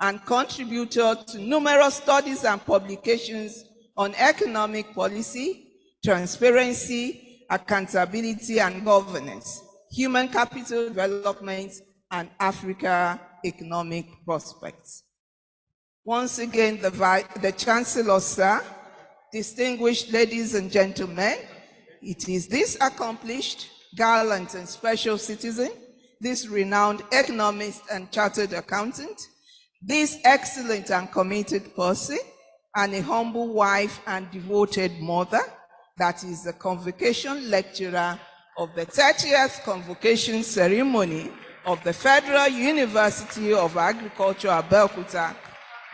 and contributor to numerous studies and publications on economic policy, transparency, accountability and governance, human capital development, and Africa economic prospects. Once again, the Chancellor, sir, distinguished ladies and gentlemen, it is this accomplished, gallant and special citizen, this renowned economist and chartered accountant, this excellent and committed person, and a humble wife and devoted mother, that is the Convocation lecturer of the 30th Convocation ceremony of the Federal University of Agriculture, Abeokuta,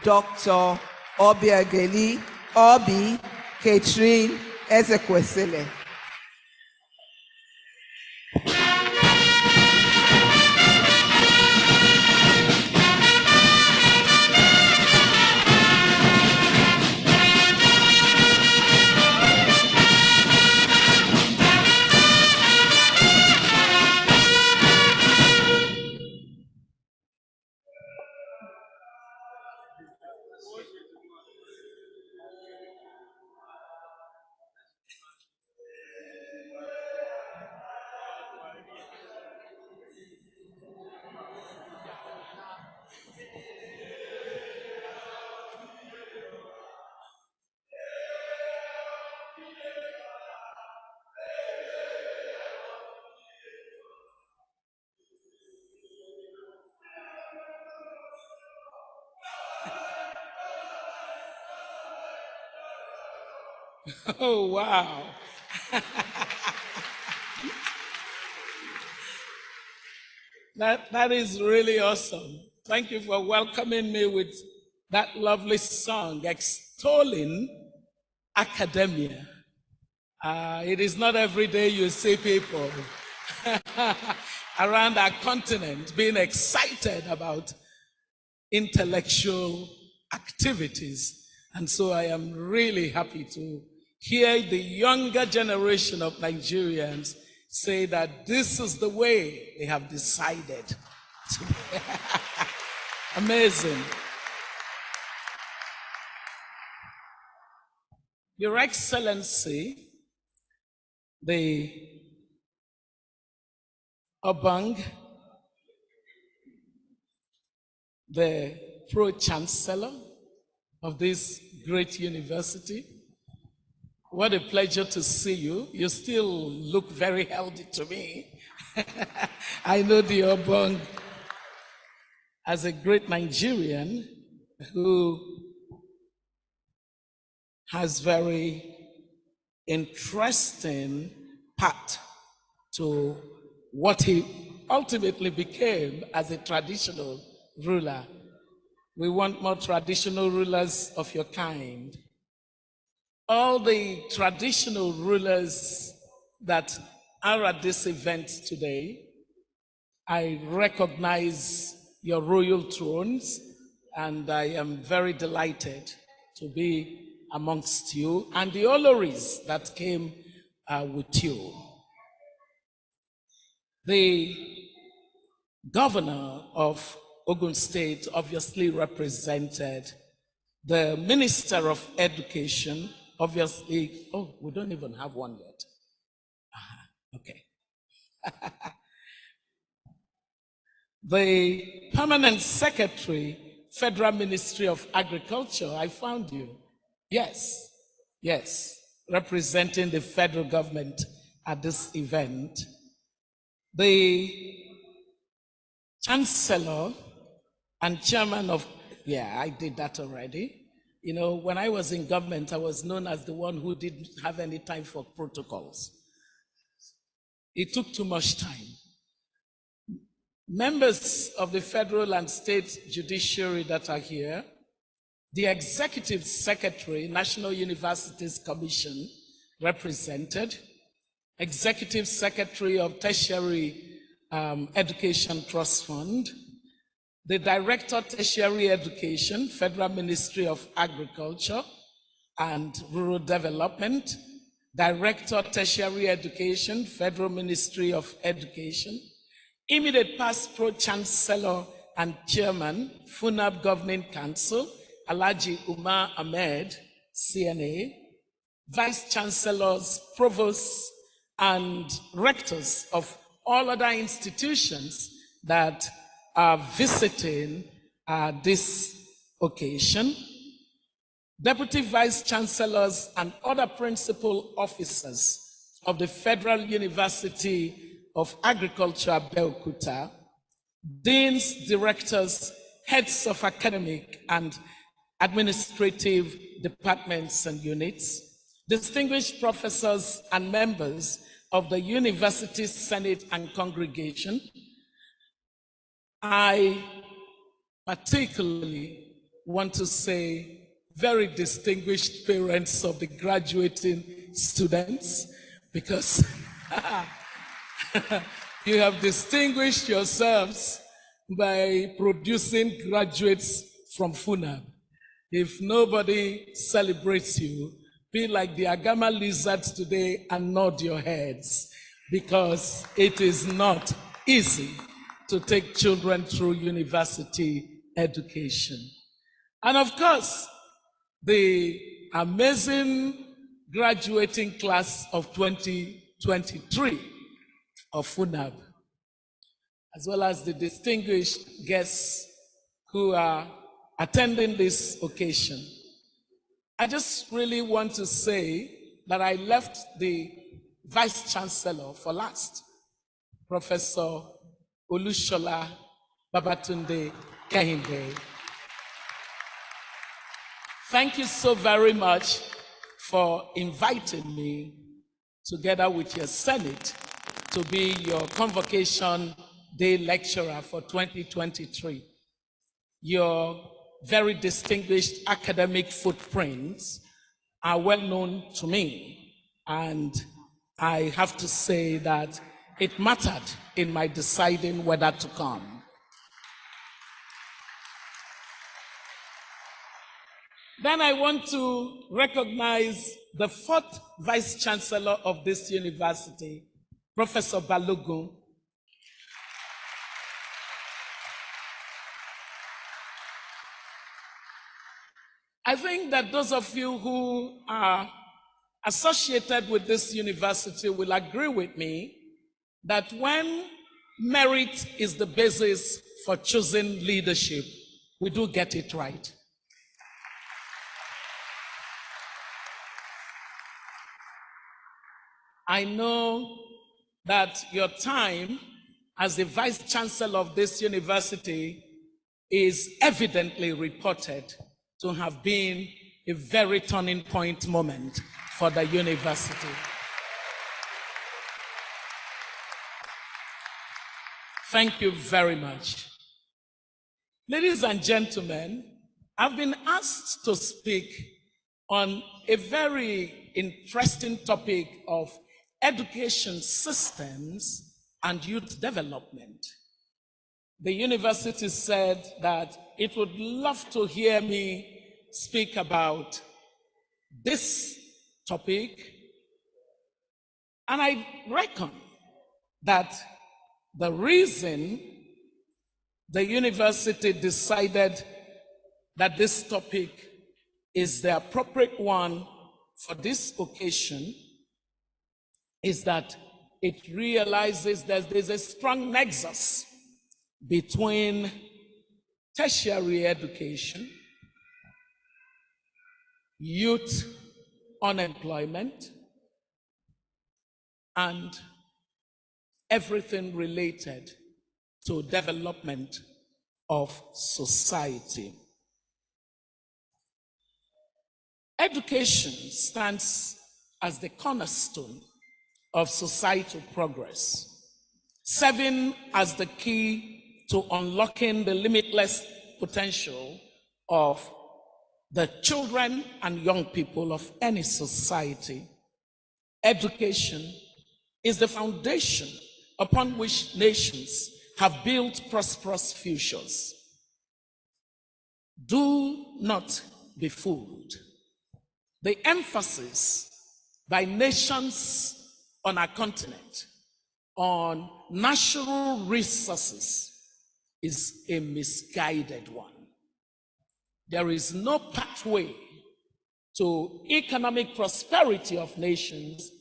Dr. Obiageli, Obi, Katryn, Ezekwesili. Oh, wow. That is really awesome. Thank you for welcoming me with that lovely song, extolling academia. It is not every day you see people around our continent being excited about intellectual activities. And so I am really happy to hear the younger generation of Nigerians say that this is the way they have decided to be. Amazing. Your Excellency, the Obang, the Pro-Chancellor of this great university, what a pleasure to see you. You still look very healthy to me. I know the Obang as a great Nigerian who has very interesting path to what he ultimately became as a traditional ruler. We want more traditional rulers of your kind. All the traditional rulers that are at this event today, I recognize your royal thrones, and I am very delighted to be amongst you and the honorees that came with you. The governor of Ogun State obviously represented the Minister of Education, obviously. Oh, we don't even have one yet. Okay. The Permanent Secretary, Federal Ministry of Agriculture, I found you. Yes, yes, representing the federal government at this event. The Chancellor and Chairman of, yeah, I did that already. You know, when I was in government, I was known as the one who didn't have any time for protocols. It took too much time. Members of the federal and state judiciary that are here, the Executive Secretary, National Universities Commission, represented, Executive Secretary of Tertiary Education Trust Fund, the Director Tertiary Education, Federal Ministry of Agriculture and Rural Development, Director Tertiary Education, Federal Ministry of Education, immediate past Pro-Chancellor and Chairman, FUNAAB Governing Council, Alhaji Umar Ahmed, CNA, Vice Chancellors, Provosts, and Rectors of all other institutions that are visiting this occasion, Deputy Vice Chancellors and other Principal Officers of the Federal University of Agriculture, Abeokuta, Deans, Directors, Heads of Academic and Administrative Departments and Units, distinguished professors and members of the University Senate and Congregation. I particularly want to say very distinguished parents of the graduating students, because you have distinguished yourselves by producing graduates from FUNAAB. If nobody celebrates you, be like the Agama lizards today and nod your heads, because it is not easy to take children through university education. And of course, the amazing graduating class of 2023 of FUNAAB, as well as the distinguished guests who are attending this occasion. I just really want to say that I left the Vice Chancellor for last, Professor Olushola Babatunde Kehinde. Thank you so very much for inviting me, together with your Senate, to be your Convocation Day lecturer for 2023. Your very distinguished academic footprints are well known to me, and I have to say that it mattered in my deciding whether to come. Then I want to recognize the fourth Vice Chancellor of this university, Professor Balogun. I think that those of you who are associated with this university will agree with me that when merit is the basis for choosing leadership, we do get it right. I know that your time as the Vice Chancellor of this university is evidently reported to have been a very turning point moment for the university. Thank you very much. Ladies and gentlemen, I've been asked to speak on a very interesting topic of education systems and youth development. The university said that it would love to hear me speak about this topic, and I reckon that the reason the university decided that this topic is the appropriate one for this occasion is that it realizes that there's a strong nexus between tertiary education, youth unemployment, and everything related to development of society. Education stands as the cornerstone of societal progress, serving as the key to unlocking the limitless potential of the children and young people of any society. Education is the foundation upon which nations have built prosperous futures. Do not be fooled. The emphasis by nations on our continent on natural resources is a misguided one. There is no pathway to economic prosperity of nations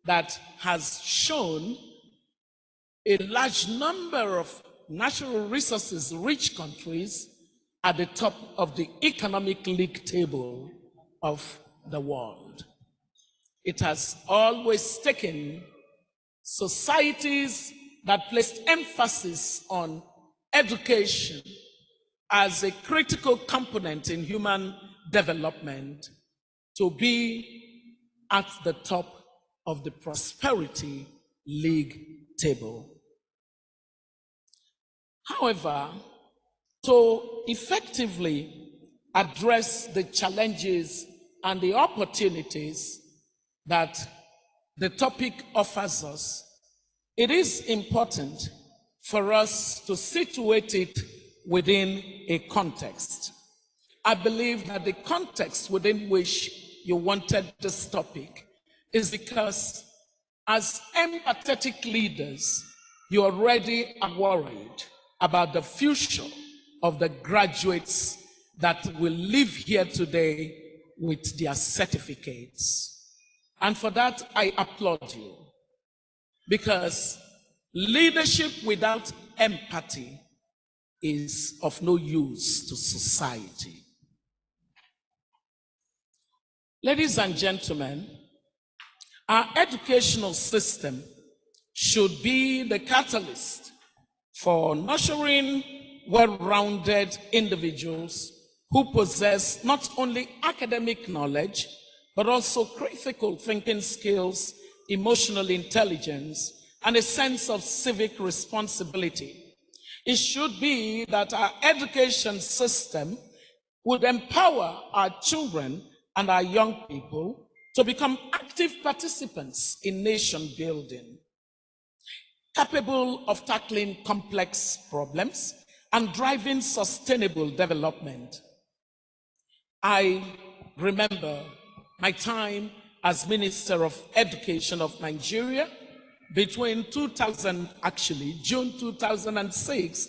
that has shown a large number of natural resources rich countries at the top of the economic league table of the world. It has always taken societies that placed emphasis on education as a critical component in human development to be at the top of the prosperity league table. However, to effectively address the challenges and the opportunities that the topic offers us, it is important for us to situate it within a context. I believe that the context within which you wanted this topic is because as empathetic leaders, you already are worried about the future of the graduates that will live here today with their certificates. And for that, I applaud you, because leadership without empathy is of no use to society. Ladies and gentlemen, our educational system should be the catalyst for nurturing well-rounded individuals who possess not only academic knowledge, but also critical thinking skills, emotional intelligence, and a sense of civic responsibility. It should be that our education system would empower our children and our young people to become active participants in nation building, capable of tackling complex problems and driving sustainable development. I remember my time as Minister of Education of Nigeria between June 2006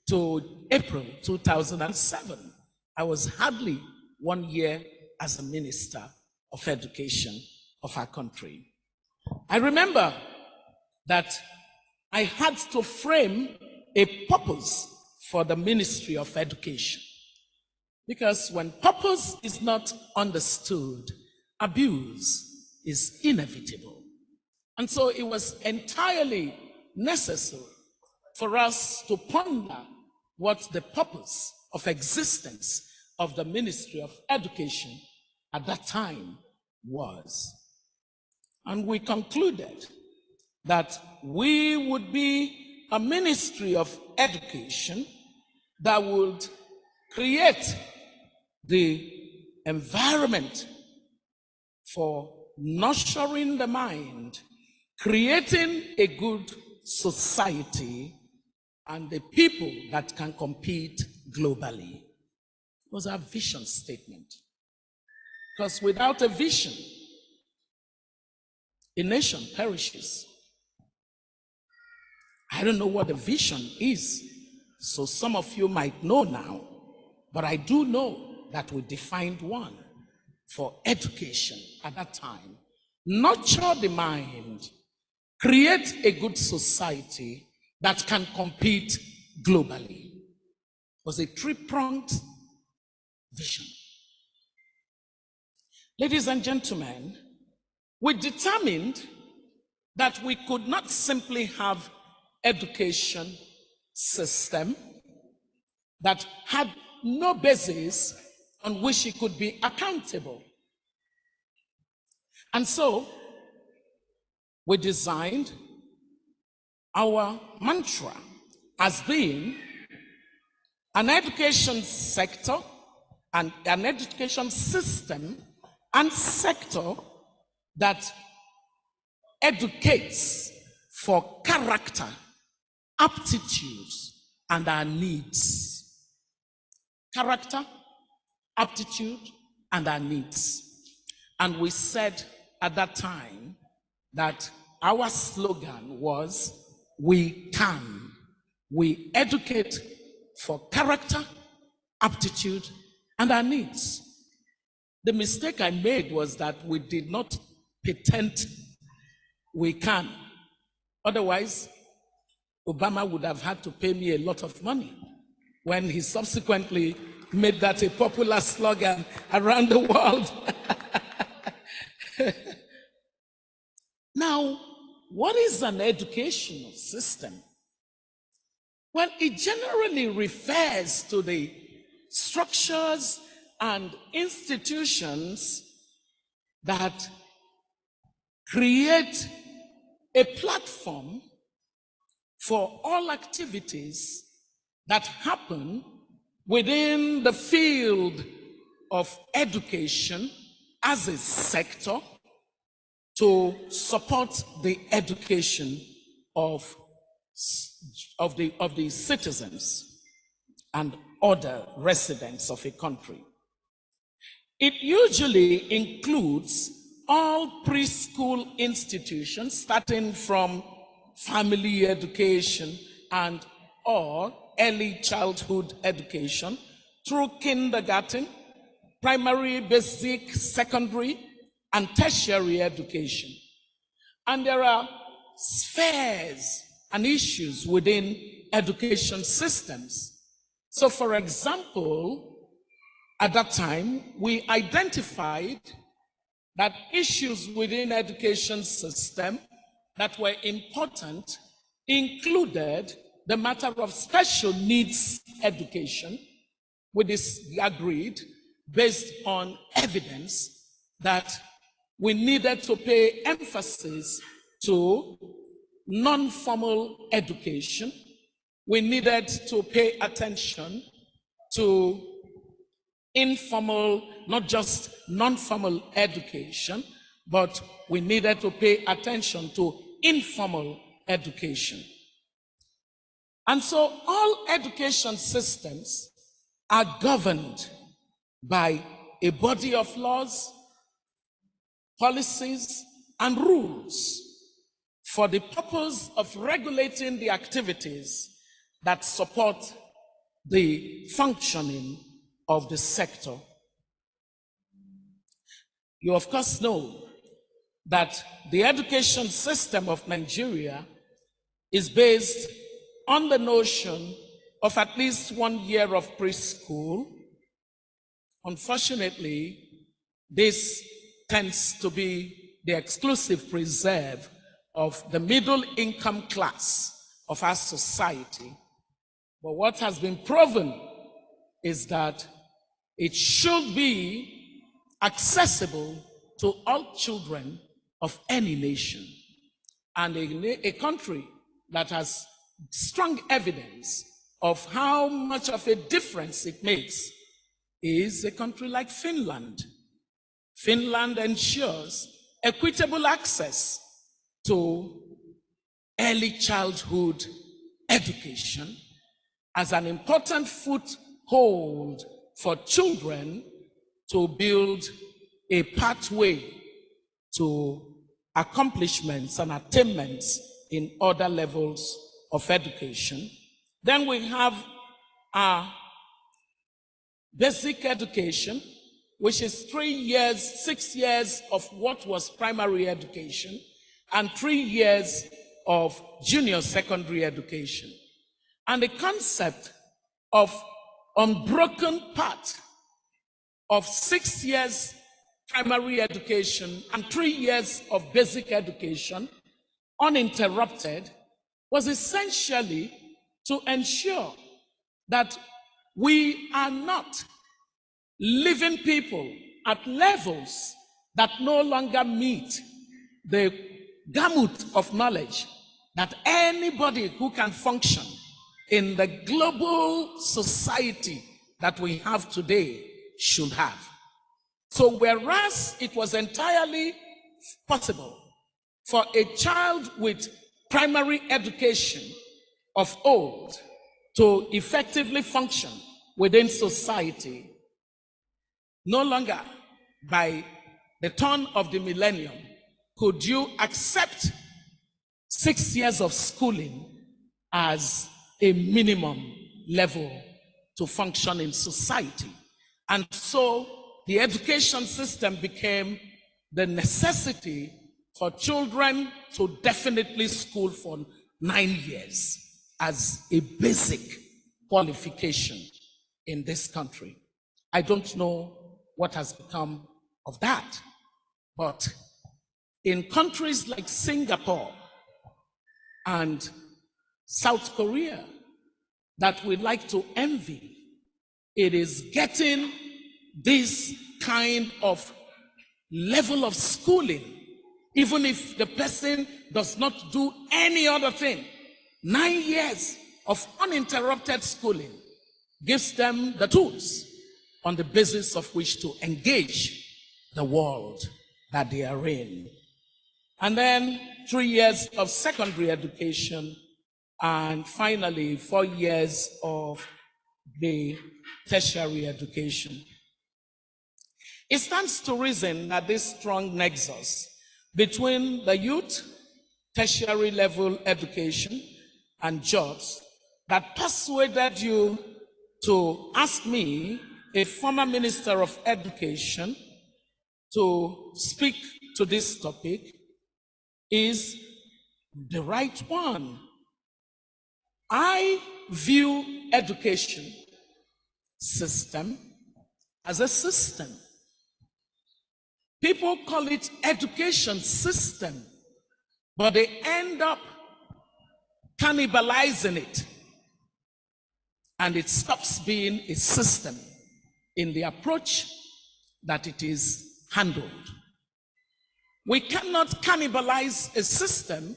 to April 2007. I was hardly 1 year as a Minister of Education of our country. I remember that I had to frame a purpose for the Ministry of Education, because when purpose is not understood, abuse is inevitable. And so it was entirely necessary for us to ponder what the purpose of existence of the Ministry of Education at that time was. And we concluded that we would be a Ministry of Education that would create the environment for nurturing the mind, creating a good society, and the people that can compete globally. It was our vision statement. Because without a vision, a nation perishes. I don't know what a vision is, so some of you might know now, but I do know that we defined one for education at that time. Nurture the mind, create a good society that can compete globally. It was a three-pronged vision. Ladies and gentlemen, we determined that we could not simply have education system that had no basis on which it could be accountable. And so we designed our mantra as being an education sector and an education system and sector that educates for character, aptitudes, and our needs. Character, aptitude, and our needs. And we said at that time that our slogan was, we can. We educate for character, aptitude, and our needs. The mistake I made was that we did not pretend we can. Otherwise, Obama would have had to pay me a lot of money when he subsequently made that a popular slogan around the world. Now, what is an educational system? Well, it generally refers to the structures and institutions that create a platform for all activities that happen within the field of education as a sector to support the education of the citizens and other residents of a country. It usually includes all preschool institutions, starting from family education and or early childhood education through kindergarten, primary, basic, secondary, and tertiary education. And there are spheres and issues within education systems. So for example, at that time, we identified that issues within education system that were important included the matter of special needs education. We disagreed based on evidence that we needed to pay emphasis to non-formal education. We needed to pay attention to informal, not just non-formal education, but we needed to pay attention to informal education. And so all education systems are governed by a body of laws, policies, and rules for the purpose of regulating the activities that support the functioning of the sector. You of course know that the education system of Nigeria is based on the notion of at least 1 year of preschool. Unfortunately, this tends to be the exclusive preserve of the middle income class of our society. But what has been proven is that it should be accessible to all children of any nation. And a country that has strong evidence of how much of a difference it makes is a country like Finland. Finland ensures equitable access to early childhood education as an important foothold for children to build a pathway to accomplishments and attainments in other levels of education. Then we have our basic education, which is 3 years, 6 years of what was primary education, and 3 years of junior secondary education. And the concept of unbroken path of 6 years primary education and 3 years of basic education, uninterrupted, was essentially to ensure that we are not leaving people at levels that no longer meet the gamut of knowledge that anybody who can function in the global society that we have today should have. So whereas it was entirely possible for a child with primary education of old to effectively function within society, no longer by the turn of the millennium could you accept 6 years of schooling as a minimum level to function in society. And so the education system became the necessity for children to definitely school for 9 years as a basic qualification in this country. I don't know what has become of that, but in countries like Singapore and South Korea that we like to envy, it is getting this kind of level of schooling, even if the person does not do any other thing. 9 years of uninterrupted schooling gives them the tools on the basis of which to engage the world that they are in. And then 3 years of secondary education, and finally 4 years of the tertiary education. It stands to reason that this strong nexus between the youth, tertiary level education, and jobs that persuaded you to ask me, a former Minister of Education, to speak to this topic is the right one. I view education system as a system. People call it education system, but they end up cannibalizing it, and it stops being a system in the approach that it is handled. We cannot cannibalize a system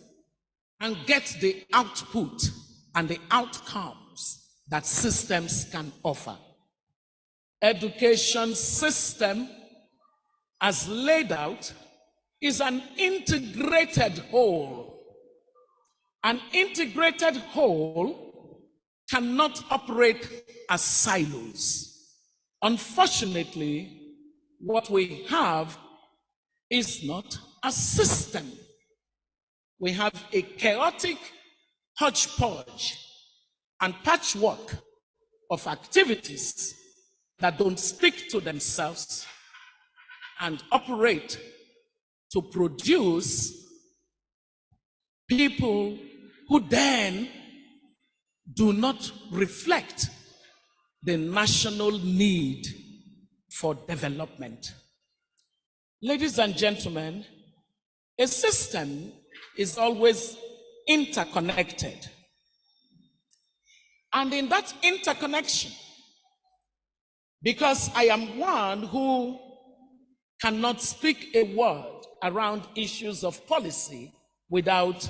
and get the output and the outcomes that systems can offer. Education system, as laid out, is an integrated whole. An integrated whole cannot operate as silos. Unfortunately, what we have is not a system. We have a chaotic hodgepodge and patchwork of activities that don't speak to themselves and operate to produce people who then do not reflect the national need for development. Ladies and gentlemen, a system is always interconnected. And in that interconnection, because I am one who cannot speak a word around issues of policy without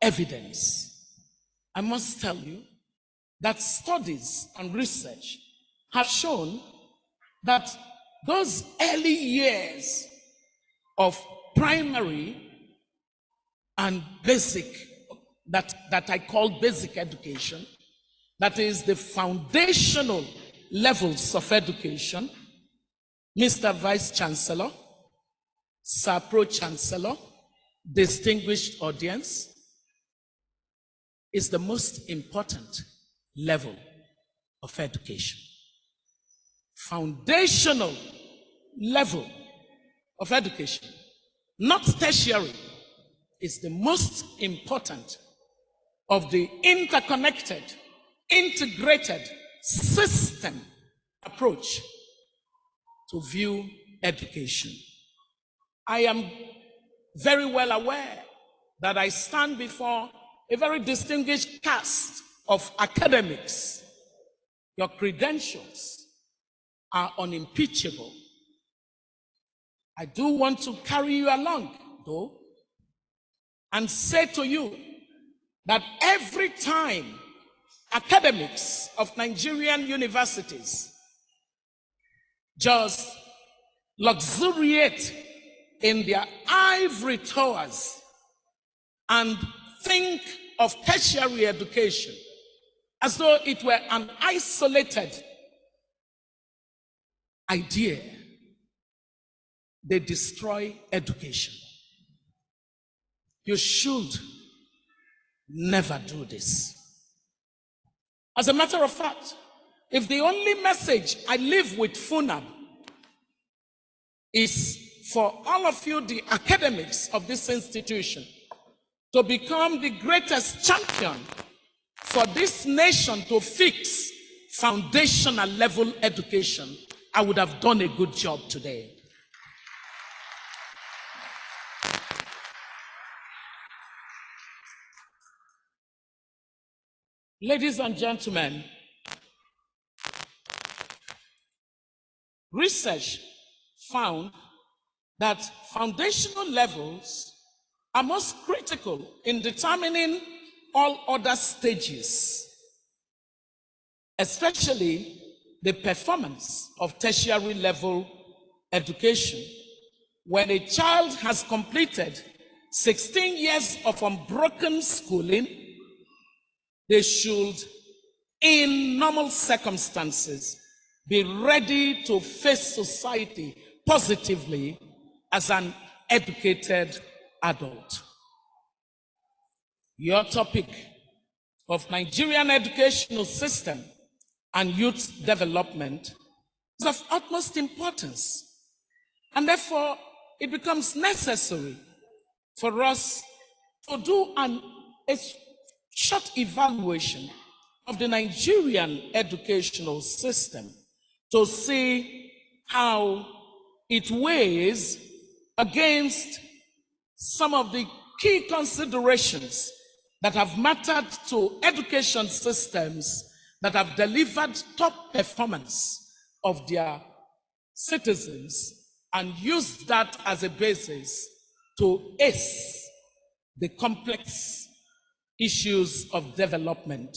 evidence, I must tell you that studies and research have shown that those early years of primary and basic, that I call basic education, that is the foundational levels of education, Mr. Vice Chancellor, Sir Pro Chancellor, distinguished audience, is the most important level of education. Foundational level of education, not tertiary, is the most important of the interconnected, integrated system approach to view education. I am very well aware that I stand before a very distinguished cast of academics. Your credentials are unimpeachable. I do want to carry you along, though, and say to you that every time academics of Nigerian universities just luxuriate in their ivory towers and think of tertiary education as though it were an isolated idea, they destroy education. You should never do this. As a matter of fact, if the only message I leave with FUNAAB is for all of you, the academics of this institution, to become the greatest champion for this nation to fix foundational level education, I would have done a good job today. Ladies and gentlemen, research found that foundational levels are most critical in determining all other stages, especially the performance of tertiary level education. When a child has completed 16 years of unbroken schooling, they should, in normal circumstances, be ready to face society positively as an educated adult. Your topic of Nigerian educational system and youth development is of utmost importance, and therefore it becomes necessary for us to do a short evaluation of the Nigerian educational system to see how it weighs against some of the key considerations that have mattered to education systems that have delivered top performance of their citizens and use that as a basis to ace the complex issues of development.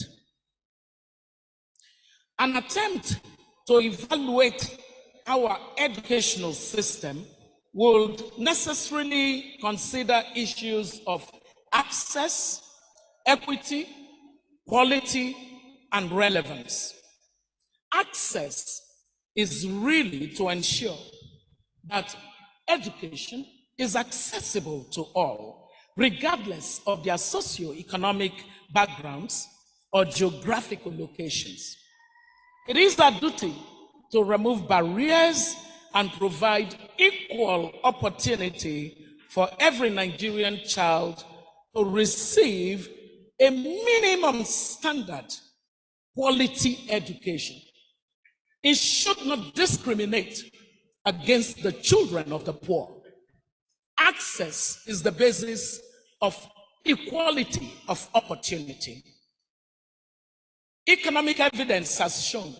An attempt to evaluate our educational system would necessarily consider issues of access, equity, quality, and relevance. Access is really to ensure that education is accessible to all, regardless of their socio-economic backgrounds or geographical locations. It is our duty to remove barriers and provide equal opportunity for every Nigerian child to receive a minimum standard quality education. It should not discriminate against the children of the poor. Access is the basis of equality of opportunity. Economic evidence has shown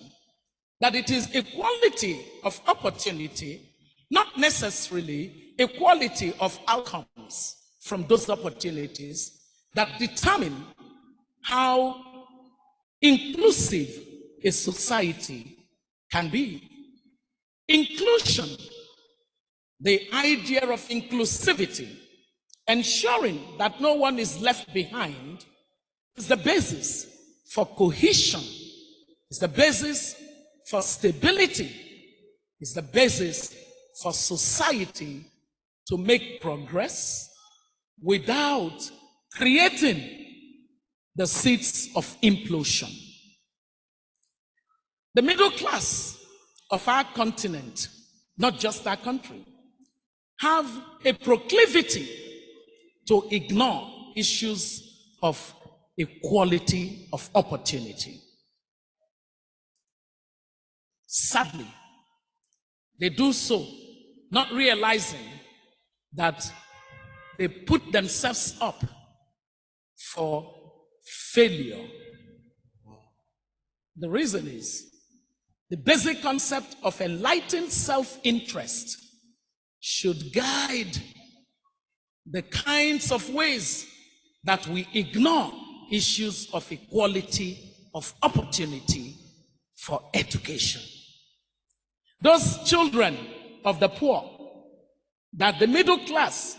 that it is equality of opportunity, not necessarily equality of outcomes from those opportunities, that determine how inclusive a society can be. Inclusion, the idea of inclusivity, ensuring that no one is left behind, is the basis for cohesion, is the basis for stability, is the basis for society to make progress without creating the seeds of implosion. The middle class of our continent, not just our country, have a proclivity to ignore issues of equality of opportunity. Sadly, they do so not realizing that they put themselves up for failure. The reason is the basic concept of enlightened self-interest should guide the kinds of ways that we ignore issues of equality of opportunity for education. Those children of the poor that the middle class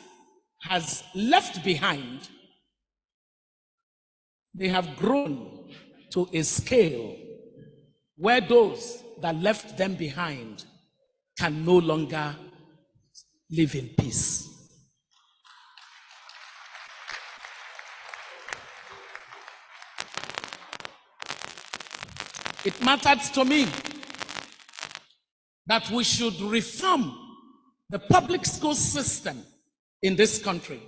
has left behind, they have grown to a scale where those that left them behind can no longer live in peace. it mattered to me that we should reform the public school system in this country,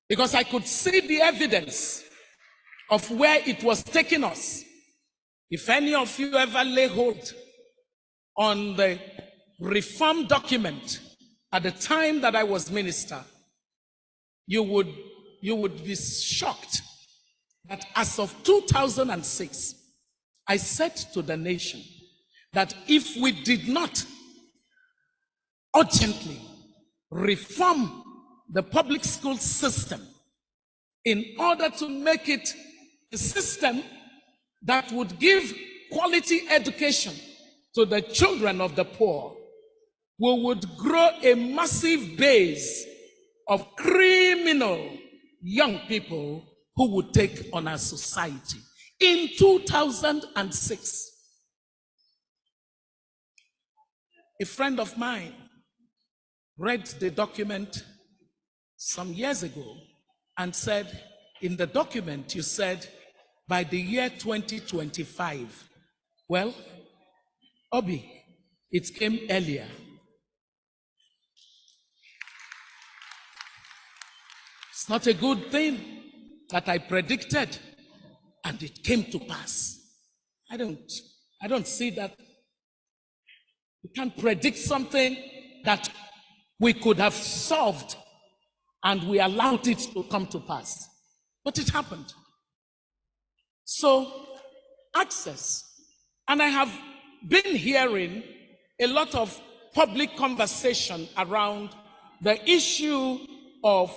because I could see the evidence of where it was taking us. If any of you ever lay hold on the reform document at the time that I was minister, you would be shocked that as of 2006, I said to the nation that if we did not urgently reform the public school system in order to make it a system that would give quality education to the children of the poor, we would grow a massive base of criminal young people who would take on our society. In 2006, a friend of mine read the document some years ago and said, in the document you said by the year 2025. Well, Obi, it came earlier. It's not a good thing that I predicted and it came to pass. I don't see that. You can't predict something that we could have solved and we allowed it to come to pass. But it happened. So, access. And I have been hearing a lot of public conversation around the issue of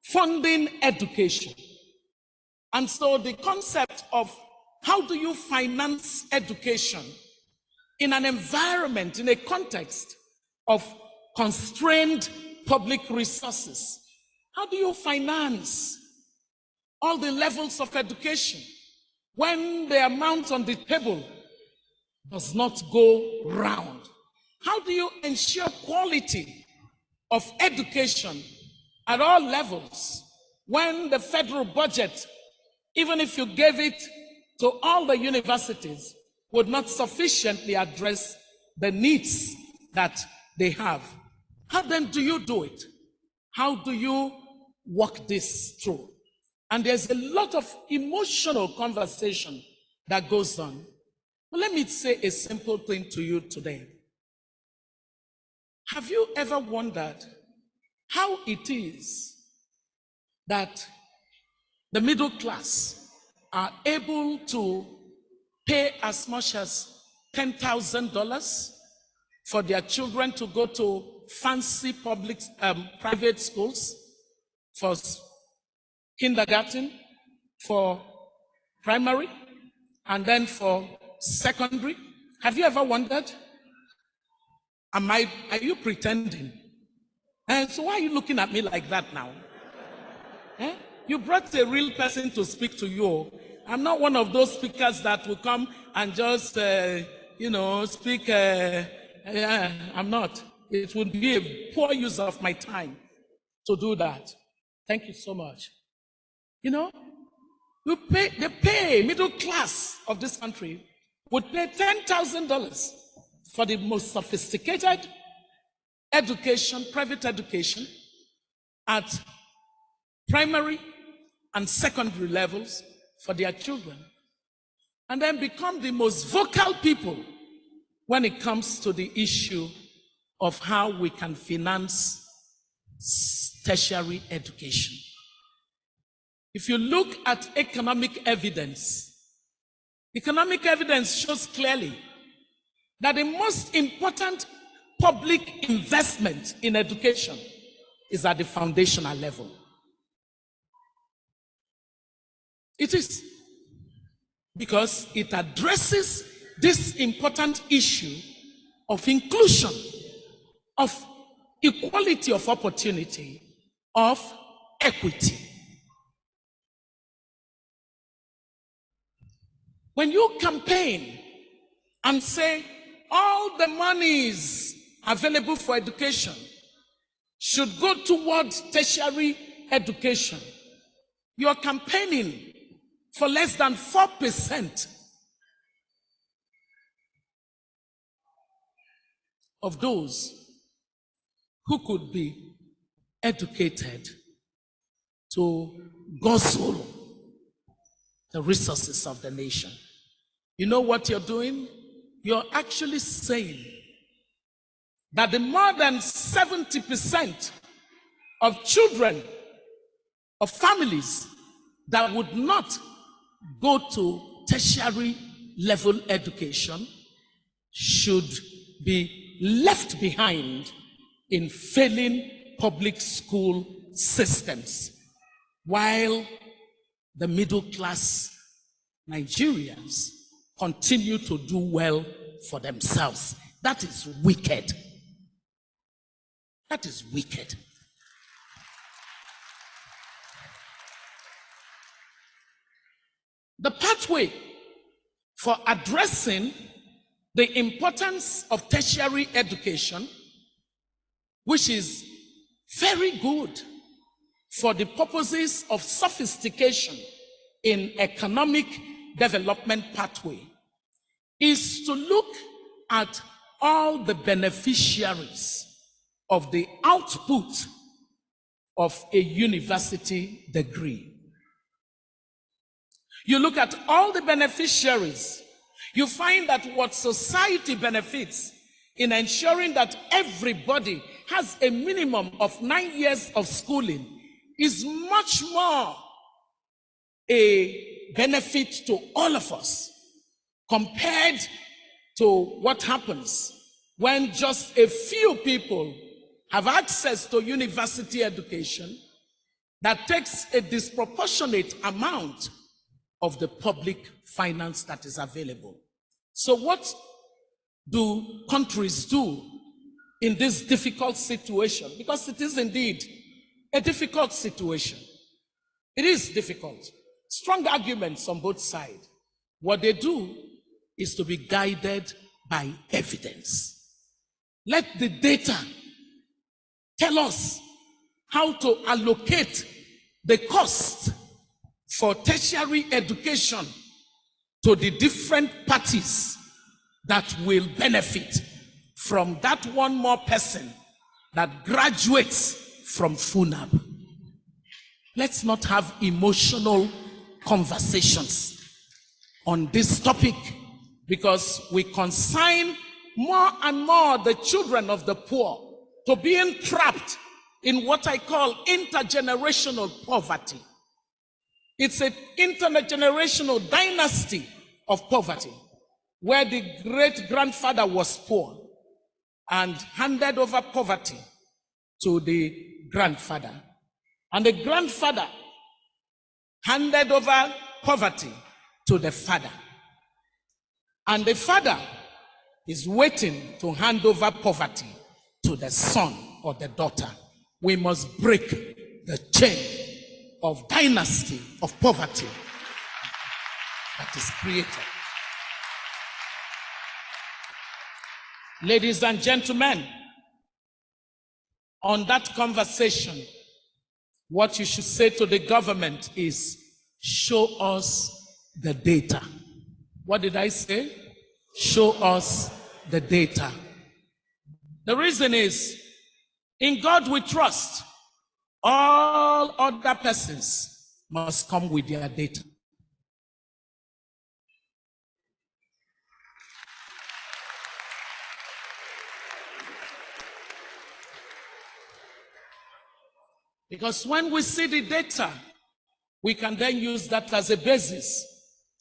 funding education. And so the concept of how do you finance education in an environment, in a context of constrained public resources? How do you finance all the levels of education when the amount on the table does not go round? How do you ensure quality of education at all levels when the federal budget, even if you gave it to all the universities, would not sufficiently address the needs that they have? How then do you do it? How do you walk this through? And there's a lot of emotional conversation that goes on. But let me say a simple thing to you today. Have you ever wondered how it is that the middle class are able to pay as much as $10,000 for their children to go to fancy public, private schools, for kindergarten, for primary, and then for secondary? Have you ever wondered? Are you pretending? And so why are you looking at me like that now? You brought a real person to speak to you. I'm not one of those speakers that will come and just, speak. I'm not. It would be a poor use of my time to do that. Thank you so much. You know, the middle class of this country would pay $10,000 for the most sophisticated education, private education, at primary and secondary levels for their children, and then become the most vocal people when it comes to the issue of how we can finance tertiary education. If you look at economic evidence shows clearly that the most important public investment in education is at the foundational level. It is, because it addresses this important issue of inclusion, of equality of opportunity, of equity. When you campaign and say all the monies available for education should go toward tertiary education, you are campaigning for less than 4% of those who could be educated to guzzle the resources of the nation. You know what you're doing? You're actually saying that the more than 70% of children, of families that would not go to tertiary level education should be left behind in failing public school systems, while the middle class Nigerians continue to do well for themselves. That is wicked. That is wicked. The pathway for addressing the importance of tertiary education, which is very good for the purposes of sophistication in economic development pathway, is to look at all the beneficiaries of the output of a university degree. You look at all the beneficiaries, you find that what society benefits in ensuring that everybody has a minimum of 9 years of schooling is much more a benefit to all of us compared to what happens when just a few people have access to university education that takes a disproportionate amount of the public finance that is available. So what do countries do in this difficult situation? Because it is indeed a difficult situation. It is difficult. Strong arguments on both sides. What they do is to be guided by evidence. Let the data tell us how to allocate the cost for tertiary education to the different parties that will benefit from that one more person that graduates from FUNAAB. Let's not have emotional conversations on this topic, because we consign more and more the children of the poor to being trapped in what I call intergenerational poverty. It's an intergenerational dynasty of poverty, where the great-grandfather was poor and handed over poverty to the grandfather. And the grandfather handed over poverty to the father. And the father is waiting to hand over poverty to the son or the daughter. We must break the chain of dynasty of poverty that is created. Ladies and gentlemen, on that conversation, what you should say to the government is, show us the data. What did I say? Show us the data. The reason is, in God we trust. All other persons must come with their data. Because when we see the data, we can then use that as a basis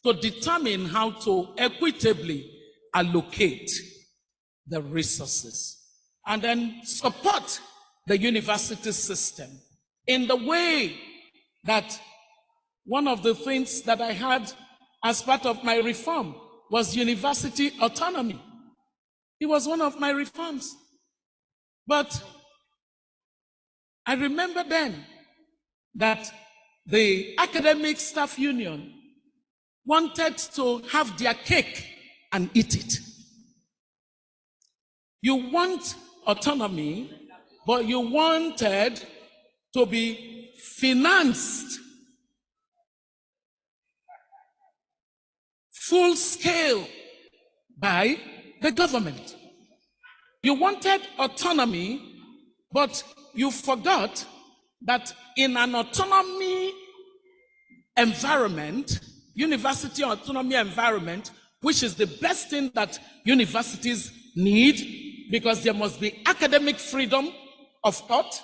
to determine how to equitably allocate the resources and then support the university system in the way that one of the things that I had as part of my reform was university autonomy. It was one of my reforms. But I remember then that the academic staff union wanted to have their cake and eat it. You want autonomy, but you wanted to be financed full scale by the government. You wanted autonomy, but you forgot that in an autonomy environment, university autonomy environment, which is the best thing that universities need, because there must be academic freedom of thought.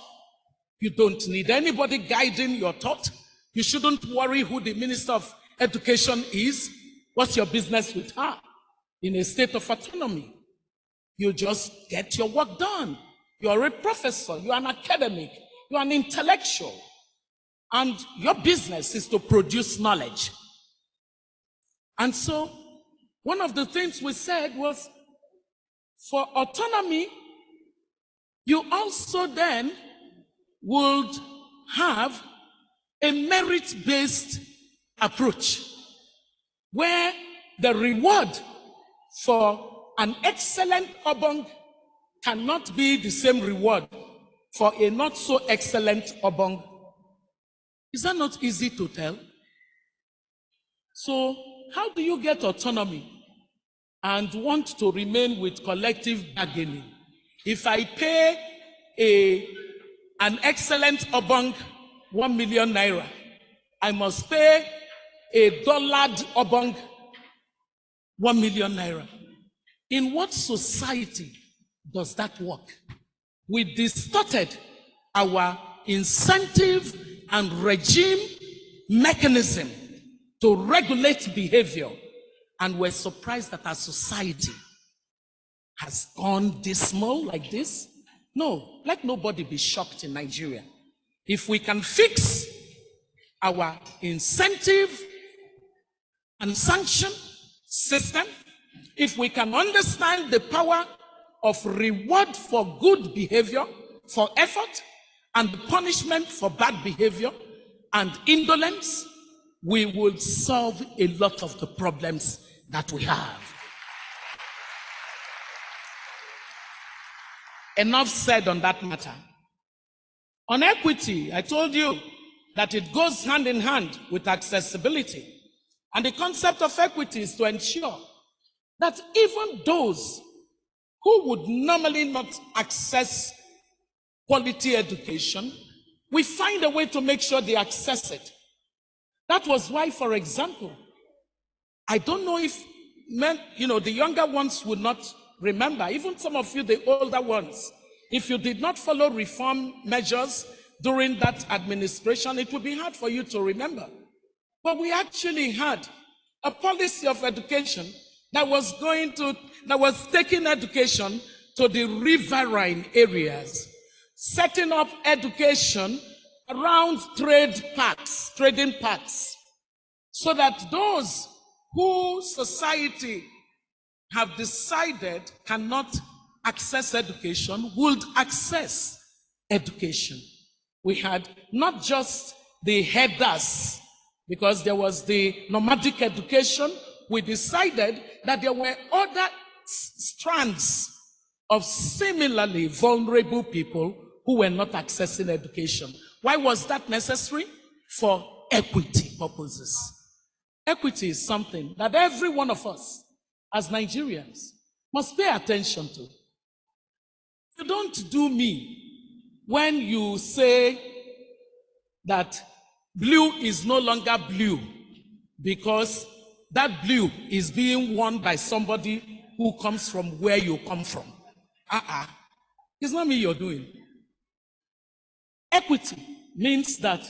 You don't need anybody guiding your thought. You shouldn't worry who the Minister of Education is. What's your business with her? In a state of autonomy, you just get your work done. You're a professor, you're an academic, you're an intellectual, and your business is to produce knowledge. And so, one of the things we said was, for autonomy, you also then would have a merit-based approach, where the reward for an excellent obong cannot be the same reward for a not so excellent obong. Is that not easy to tell? So how do you get autonomy and want to remain with collective bargaining? If I pay an excellent obong 1 million naira, I must pay a dollared obong 1 million naira. In what society does that work? We distorted our incentive and regime mechanism to regulate behavior, and we're surprised that our society has gone dismal like this. No, let nobody be shocked in Nigeria. If we can fix our incentive and sanction system, if we can understand the power of reward for good behavior, for effort, and punishment for bad behavior and indolence, we will solve a lot of the problems that we have. Enough said on that matter. On equity, I told you that it goes hand in hand with accessibility. And the concept of equity is to ensure that even those who would normally not access quality education, we find a way to make sure they access it. That was why, for example, I don't know if the younger ones would not remember, even some of you, the older ones, if you did not follow reform measures during that administration, it would be hard for you to remember. But we actually had a policy of education that was taking education to the riverine areas, setting up education around trading parks, so that those who society have decided cannot access education would access education. We had not just the headers, because there was the nomadic education. We decided that there were other strands of similarly vulnerable people who were not accessing education. Why was that necessary? For equity purposes. Equity is something that every one of us as Nigerians must pay attention to. You don't do me when you say that blue is no longer blue because that blue is being worn by somebody who comes from where you come from. It's not me you're doing. Equity means that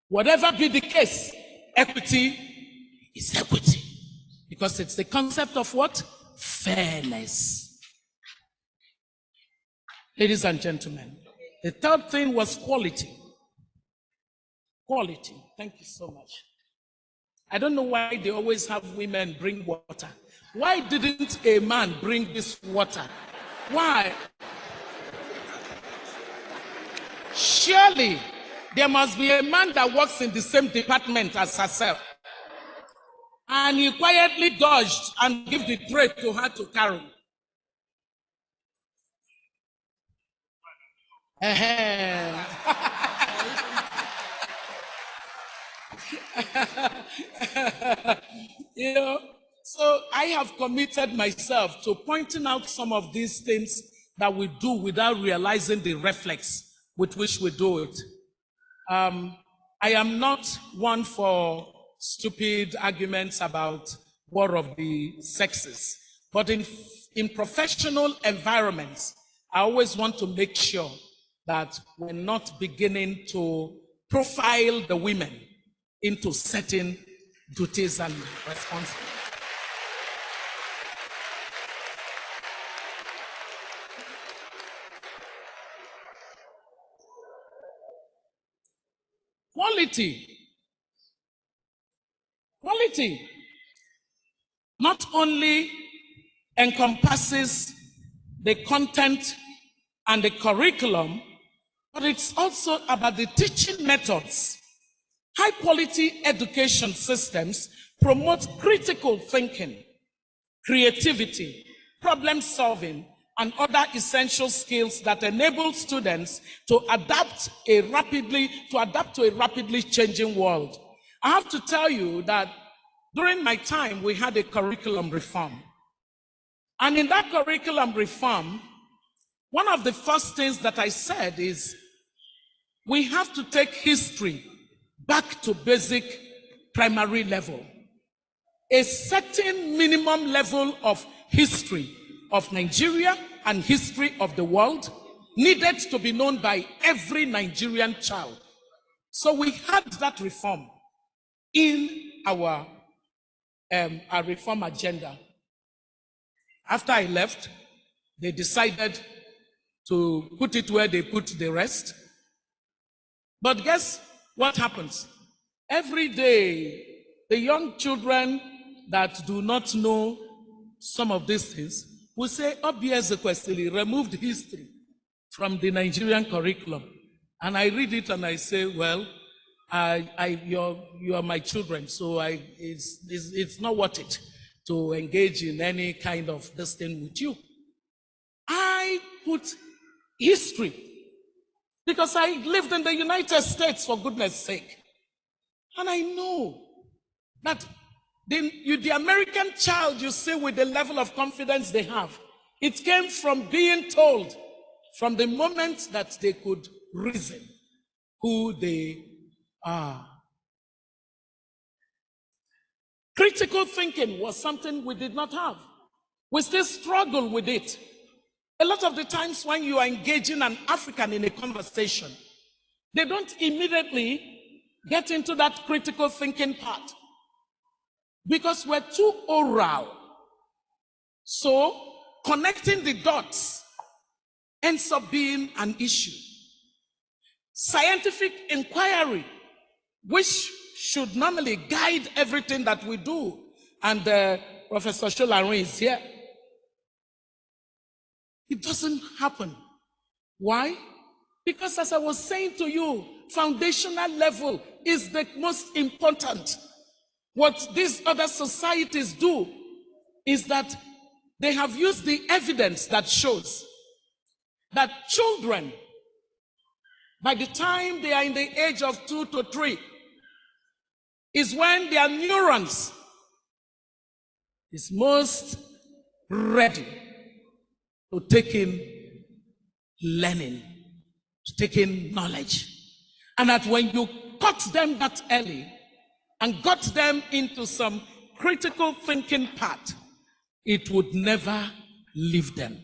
whatever be the case, equity is equity. Because it's the concept of what? Fairness. Ladies and gentlemen, the third thing was quality. Quality. Thank you so much. I don't know why they always have women bring water. Why didn't a man bring this water? Why? Surely there must be a man that works in the same department as herself. And he quietly dodged and gave the tray to her to carry. So I have committed myself to pointing out some of these things that we do without realizing the reflex with which we do it. I am not one for stupid arguments about war of the sexes, but in professional environments, I always want to make sure that we're not beginning to profile the women into certain duties and responsibilities. Quality not only encompasses the content and the curriculum, but it's also about the teaching methods. High quality education systems promote critical thinking, creativity, problem solving, and other essential skills that enable students to adapt to a rapidly changing world. I have to tell you that during my time, we had a curriculum reform. And in that curriculum reform, one of the first things that I said is, we have to take history back to basic primary level. A certain minimum level of history of Nigeria and history of the world needed to be known by every Nigerian child. So we had that reform in our reform agenda. After I left, they decided to put it where they put the rest. But guess what happens? Every day, the young children that do not know some of these things will say, Ezekwesili removed history from the Nigerian curriculum. And I read it and I say, well, you are my children, so it's not worth it to engage in any kind of this thing with you. I put history because I lived in the United States, for goodness sake. And I know that the American child you see with the level of confidence they have, it came from being told from the moment that they could reason who they are. Critical thinking was something we did not have. We still struggle with it. A lot of the times when you are engaging an African in a conversation, they don't immediately get into that critical thinking part because we're too oral. So connecting the dots ends up being an issue. Scientific inquiry, which should normally guide everything that we do, and Professor Sholari is here. It doesn't happen. Why? Because as I was saying to you, foundational level is the most important. What these other societies do is that they have used the evidence that shows that children, by the time they are in the age of 2 to 3, is when their neurons is most ready to take in learning, to take in knowledge. And that when you cut them that early and got them into some critical thinking part, it would never leave them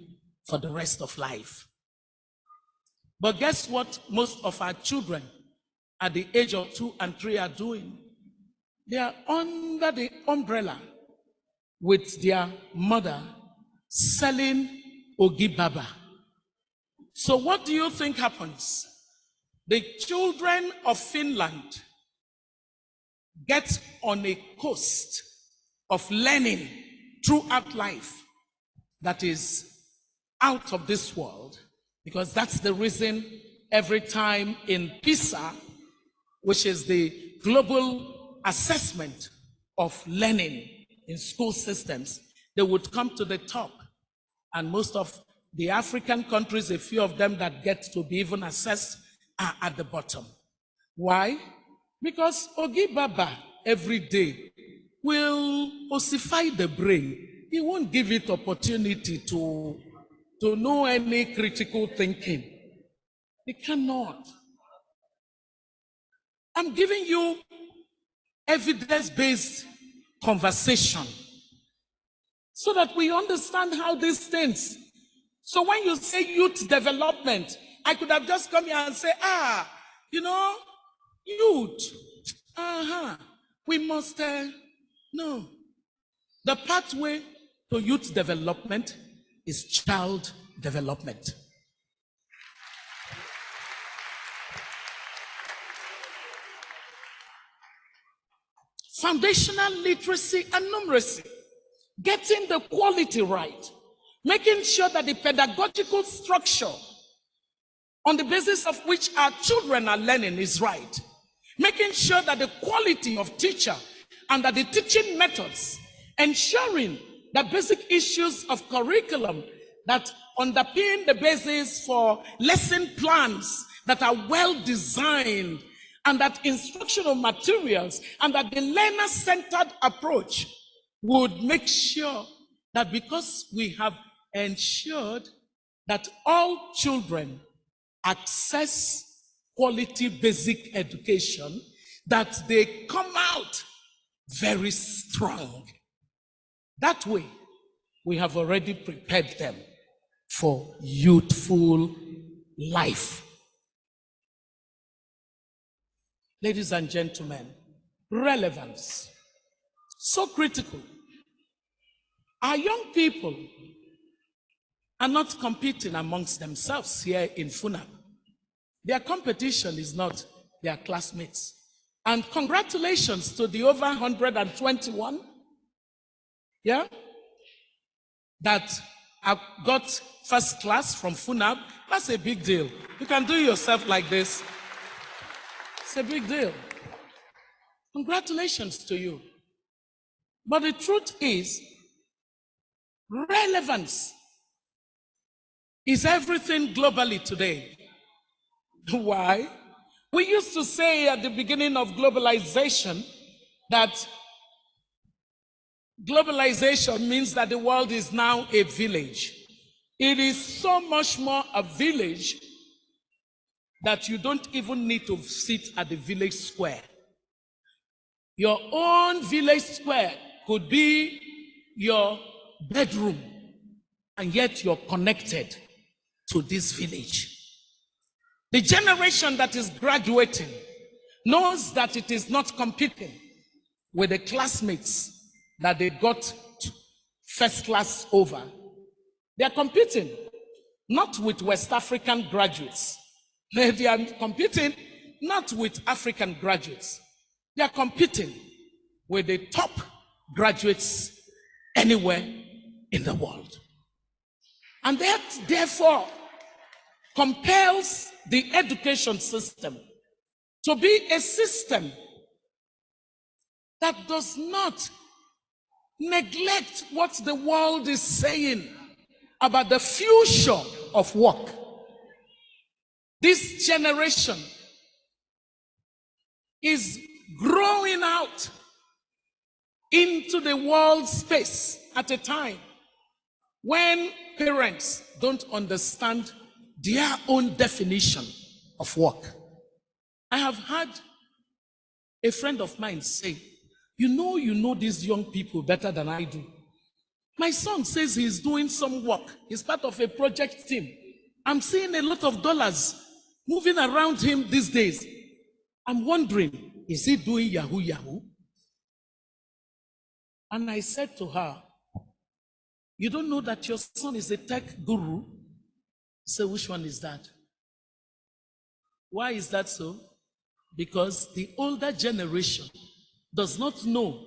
for the rest of life. But guess what most of our children at the age of 2 and 3 are doing? They are under the umbrella with their mother selling Ogibaba. So what do you think happens? The children of Finland get on a coast of learning throughout life that is out of this world, because that's the reason every time in PISA, which is the global assessment of learning in school systems, they would come to the top. And most of the African countries, a few of them that get to be even assessed, are at the bottom. Why? Because Ogibaba every day will ossify the brain. He won't give it opportunity to to know any critical thinking. They cannot. I'm giving you evidence-based conversation so that we understand how these things. So when you say youth development, I could have just come here and say, youth, we must, no. The pathway to youth development is child development. Foundational literacy and numeracy, getting the quality right, making sure that the pedagogical structure on the basis of which our children are learning is right, making sure that the quality of teacher and that the teaching methods, ensuring that basic issues of curriculum that underpin the basis for lesson plans that are well designed, and that instructional materials and that the learner-centered approach would make sure that because we have ensured that all children access quality basic education, that they come out very strong. That way, we have already prepared them for youthful life. Ladies and gentlemen, relevance, so critical. Our young people are not competing amongst themselves here in FUNAAB. Their competition is not their classmates. And congratulations to the over 121, that have got first class from FUNAAB. That's a big deal. You can do yourself like this. It's a big deal. Congratulations to you. But the truth is, relevance is everything globally today. Why? We used to say at the beginning of globalization that globalization means that the world is now a village. It is so much more a village that you don't even need to sit at the village square. Your own village square could be your bedroom, and yet you're connected to this village. The generation that is graduating knows that it is not competing with the classmates that they got first class over. They are competing not with West African graduates. They are competing not with African graduates. They are competing with the top graduates anywhere in the world. And that, therefore, compels the education system to be a system that does not neglect what the world is saying about the future of work. This generation is growing out into the world space at a time when parents don't understand their own definition of work. I have had a friend of mine say, you know these young people better than I do. My son says he's doing some work. He's part of a project team. I'm seeing a lot of dollars moving around him these days. I'm wondering, is he doing Yahoo Yahoo? And I said to her, you don't know that your son is a tech guru? So which one is that? Why is that so? Because the older generation does not know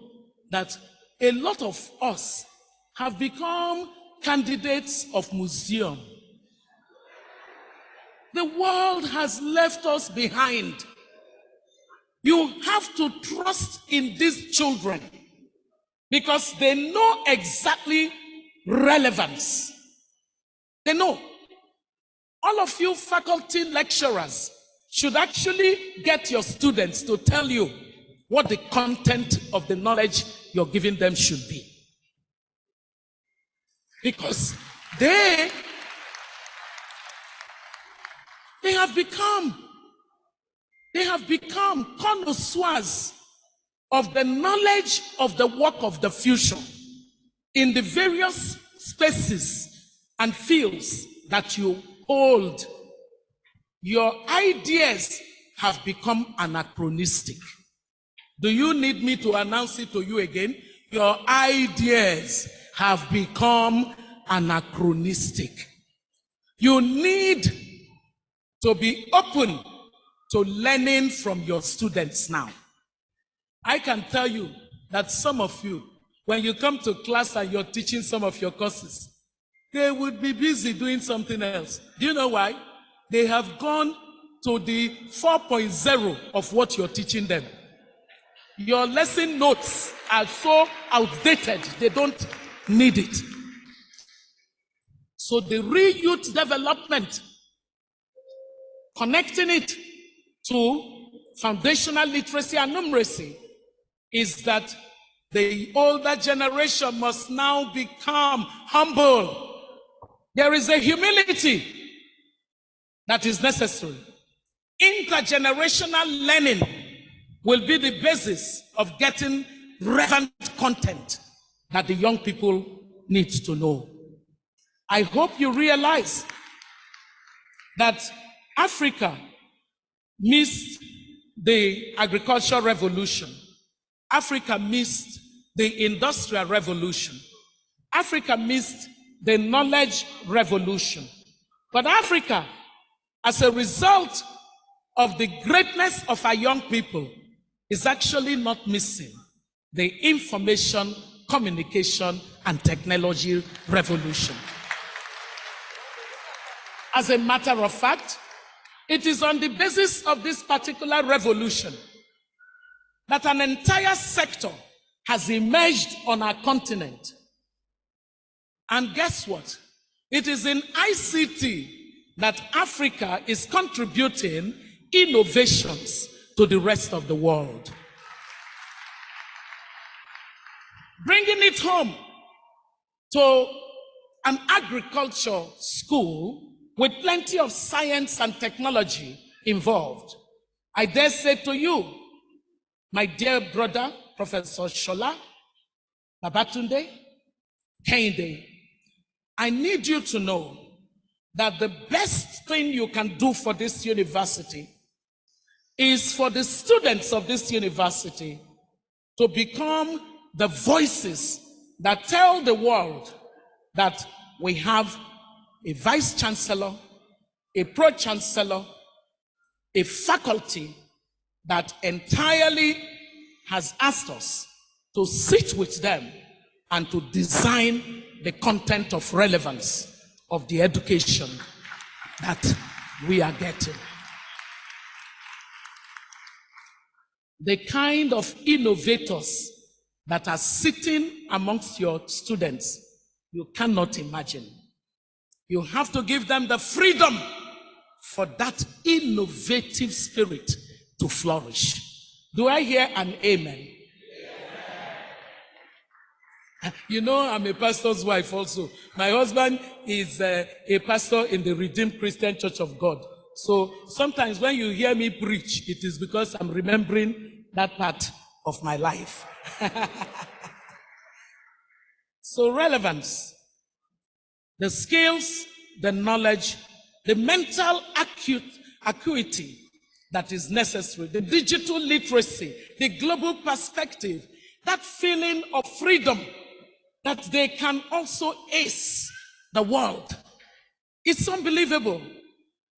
that a lot of us have become candidates of museum. The world has left us behind. You have to trust in these children because they know exactly relevance. They know. All of you faculty lecturers should actually get your students to tell you what the content of the knowledge you're giving them should be. Because they They have become connoisseurs of the knowledge of the work of the future in the various spaces and fields that you hold. Your ideas have become anachronistic. Do you need me to announce it to you again? Your ideas have become anachronistic. You need to be open to learning from your students now. I can tell you that some of you, when you come to class and you're teaching some of your courses, they would be busy doing something else. Do you know why? They have gone to the 4.0 of what you're teaching them. Your lesson notes are so outdated, they don't need it. So the real youth development, connecting it to foundational literacy and numeracy, is that the older generation must now become humble. There is a humility that is necessary. Intergenerational learning will be the basis of getting relevant content that the young people need to know. I hope you realize that Africa missed the agricultural revolution. Africa missed the industrial revolution. Africa missed the knowledge revolution. But Africa, as a result of the greatness of our young people, is actually not missing the information, communication, and technology revolution. As a matter of fact, it is on the basis of this particular revolution that an entire sector has emerged on our continent. And guess what? It is in ICT that Africa is contributing innovations to the rest of the world. Bringing it home to an agriculture school with plenty of science and technology involved. I dare say to you, my dear brother, Professor Shola, Babatunde, Kehinde, I need you to know that the best thing you can do for this university is for the students of this university to become the voices that tell the world that we have a vice chancellor, a pro-chancellor, a faculty that entirely has asked us to sit with them and to design the content of relevance of the education that we are getting. The kind of innovators that are sitting amongst your students, you cannot imagine. You have to give them the freedom for that innovative spirit to flourish. Do I hear an amen? You know, I'm a pastor's wife also. My husband is a pastor in the Redeemed Christian Church of God. So sometimes when you hear me preach, it is because I'm remembering that part of my life. So relevance, the skills, the knowledge, the mental acuity that is necessary, the digital literacy, the global perspective, that feeling of freedom that they can also ace the world. It's unbelievable.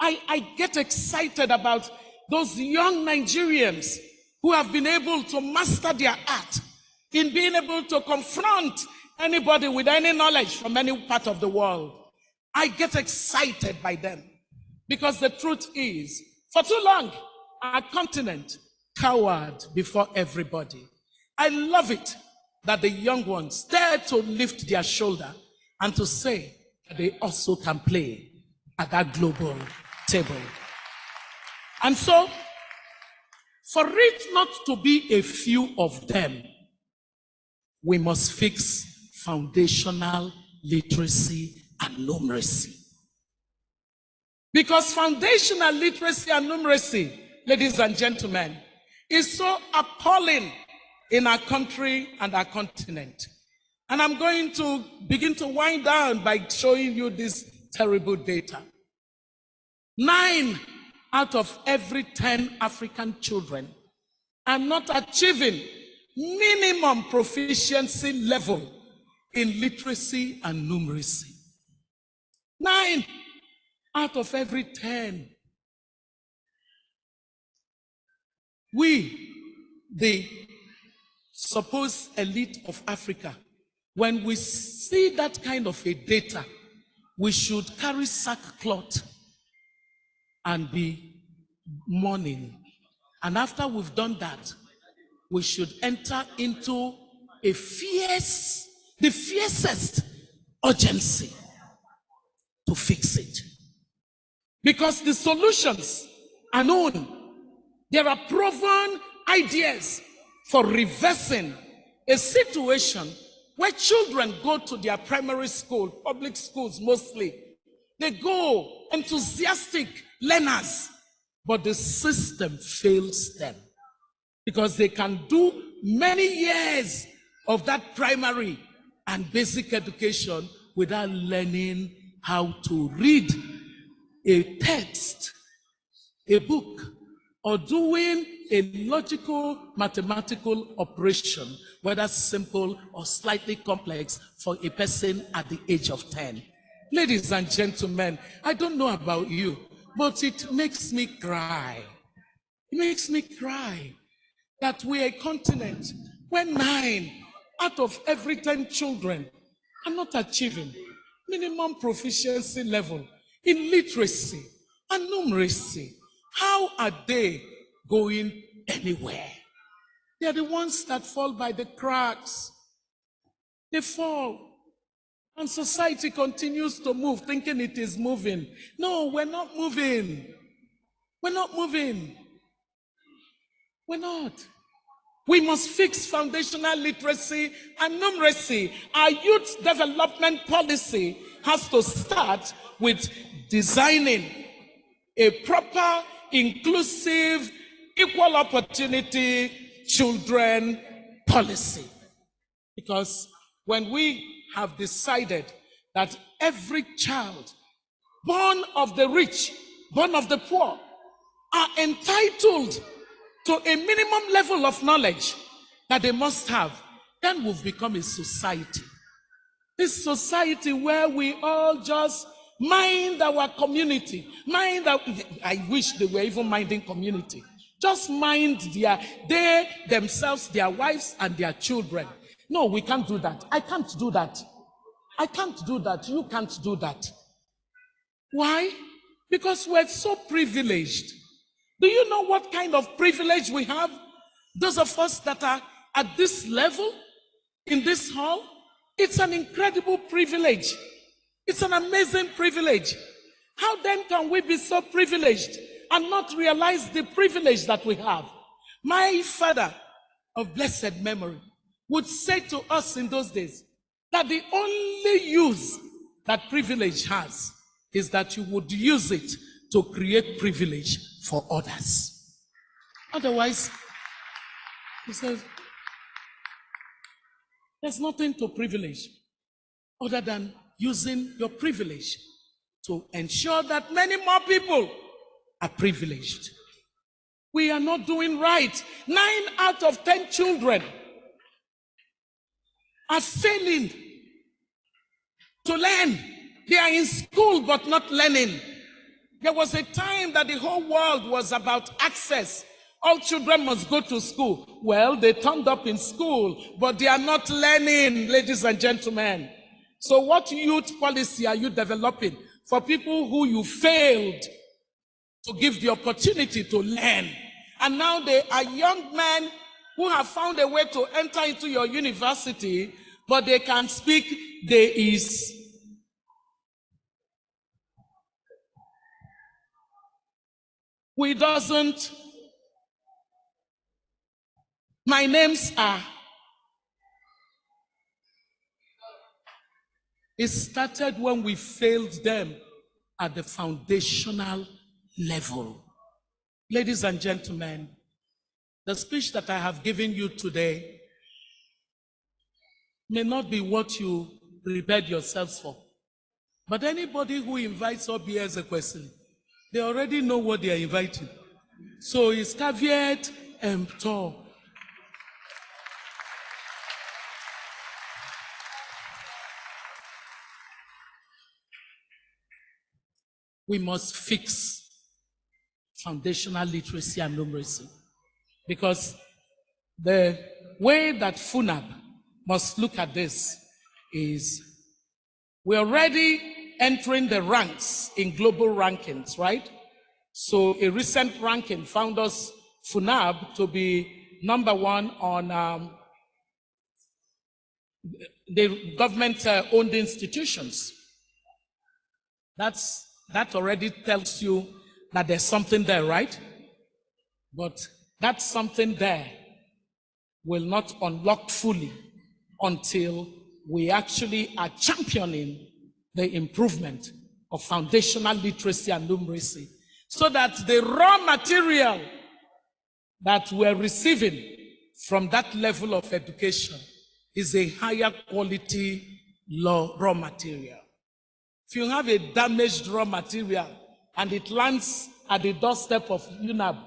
I get excited about those young Nigerians who have been able to master their art in being able to confront anybody with any knowledge from any part of the world. I get excited by them because the truth is, for too long, our continent cowered before everybody. I love it that the young ones dare to lift their shoulder and to say that they also can play at that global table. And so, for it not to be a few of them, we must fix foundational literacy and numeracy. Because foundational literacy and numeracy, ladies and gentlemen, is so appalling in our country and our continent. And I'm going to begin to wind down by showing you this terrible data. 9 out of every 10 African children are not achieving minimum proficiency level in literacy and numeracy. 9 out of every 10. We, the supposed elite of Africa, when we see that kind of a data, we should carry sackcloth and be mourning. And after we've done that, we should enter into the fiercest urgency to fix it. Because the solutions are known. There are proven ideas for reversing a situation where children go to their primary school, public schools mostly. They go enthusiastic learners, but the system fails them because they can do many years of that primary and basic education without learning how to read a text, a book, or doing a logical mathematical operation, whether simple or slightly complex, for a person at the age of 10. Ladies and gentlemen, I don't know about you, but it makes me cry. It makes me cry that we're a continent where 9 out of every 10 children are not achieving minimum proficiency level in literacy and numeracy. How are they going anywhere? They're the ones that fall by the cracks. They fall. And society continues to move, thinking it is moving. No, we're not moving. We're not moving. We're not. We must fix foundational literacy and numeracy. Our youth development policy has to start with designing a proper, inclusive, equal opportunity children policy. Because when we have decided that every child born of the rich, born of the poor, are entitled to a minimum level of knowledge that they must have, then we've become a society. This society where we all just mind our community, I wish they were even minding community. Just mind they themselves, their wives, and their children. No, we can't do that. I can't do that. I can't do that. You can't do that. Why? Because we're so privileged. Do you know what kind of privilege we have? Those of us that are at this level, in this hall, it's an incredible privilege. It's an amazing privilege. How then can we be so privileged and not realize the privilege that we have? My father of blessed memory would say to us in those days that the only use that privilege has is that you would use it to create privilege for others. Otherwise, he says, there's nothing to privilege other than using your privilege to ensure that many more people are privileged. We are not doing right. 9 out of 10 children are failing to learn. They are in school but not learning. There was a time that the whole world was about access. All children must go to school. Well, they turned up in school, but they are not learning, ladies and gentlemen. So what youth policy are you developing for people who you failed to give the opportunity to learn? And now they are young men who have found a way to enter into your university, but they can speak there is. We doesn't. My names are. It started when we failed them at the foundational level. Ladies and gentlemen, the speech that I have given you today may not be what you prepared yourselves for. But anybody who invites Obiageli Ezekwesili, they already know what they are inviting. So it's caveat emptor. We must fix foundational literacy and numeracy, because the way that FUNAAB must look at this is we're already entering the ranks in global rankings, right? So a recent ranking found us, FUNAAB, to be #1 on the government-owned institutions. That already tells you that there's something there, right? But that something there will not unlock fully until we actually are championing the improvement of foundational literacy and numeracy, so that the raw material that we're receiving from that level of education is a higher quality raw material. If you have a damaged raw material and it lands at the doorstep of FUNAAB,